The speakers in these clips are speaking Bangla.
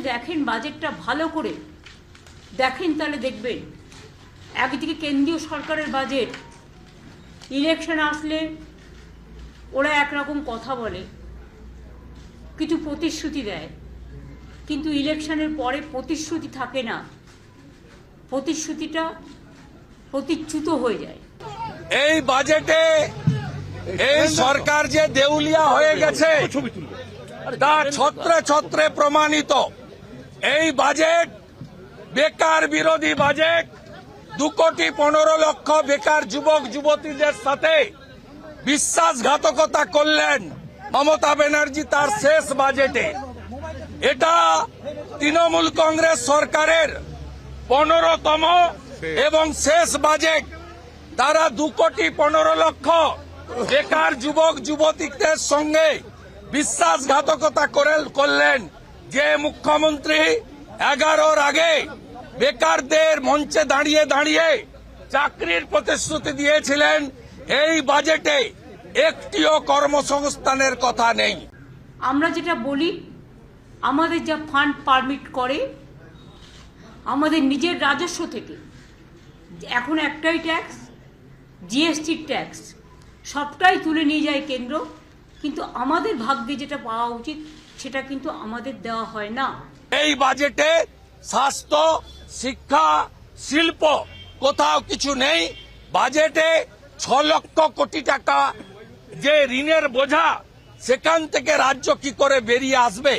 দেখেন বাজেটটা ভালো করে দেখেন তাহলে দেখবেন একদিকে কেন্দ্রীয় সরকারের বাজেট, ইলেকশন আসলে ওরা একরকম কথা বলে, কিছু প্রতিশ্রুতি দেয়, কিন্তু ইলেকশনের পরে প্রতিশ্রুতি থাকে না, প্রতিশ্রুতিটা প্রতিচ্যুত হয়ে যায়। এই বাজেটে এই সরকার যে দেউলিয়া হয়ে গেছে তা ছত্রে ছত্রে প্রমাণিত। এই বাজেট বেকার বিরোধী বাজেট। 2,15,00,000 বেকার যুবক যুবতীদের সাথে বিশ্বাসঘাতকতা করলেন মমতা ব্যানার্জি তার শেষ বাজেটে। এটা তৃণমূল কংগ্রেস সরকারের 15তম এবং শেষ বাজেট। তারা 2,15,00,000 বেকার যুবক যুবতীদের সঙ্গে বিশ্বাসঘাতকতা করলেন। যে মুখ্যমন্ত্রী 11-র আগে বেকারদের মঞ্চে দাঁড়িয়ে দাঁড়িয়ে চাকরির প্রতিশ্রুতি দিয়েছিলেন, এই বাজেটে একটিও কর্মসংস্থানের কথা নেই। আমরা যেটা বলি, আমাদের যা ফান্ড পারমিট করে আমাদের নিজের রাজস্ব থেকে, এখন একটাই ট্যাক্স, জিএসটির ট্যাক্স, সবটাই তুলে নিয়ে যায় কেন্দ্র, কিন্তু আমাদের ভাগ্যে যেটা পাওয়া উচিত সেটা কিন্তু আমাদের দেওয়া হয় না। এই বাজেটে স্বাস্থ্য, শিক্ষা, শিল্প কোথাও কিছু নেই। বাজেটে 6 লক্ষ কোটি টাকা যে ঋণের বোঝা, সেখান থেকে রাজ্য কি করে বেরিয়ে আসবে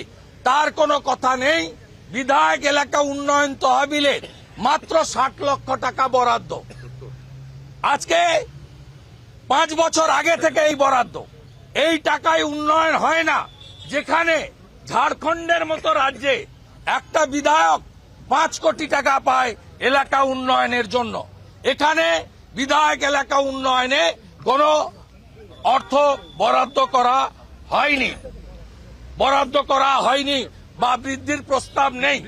তার কোনো কথা নেই। বিধায়ক এলাকা উন্নয়ন তহবিলে মাত্র 60 লক্ষ টাকা বরাদ্দ। আজকে 5 বছর আগে থেকে এই বরাদ্দ, এই টাকায় উন্নয়ন হয় না। যেখানে ঝাড়খণ্ডের মতো রাজ্যে একটা বিধায়ক 5 কোটি টাকা পায় এলাকা উন্নয়নের জন্য, এখানে বিধায়ক এলাকা উন্নয়নে কোনো অর্থ বরাদ্দ করা হয়নি বা বৃদ্ধির প্রস্তাব নেই।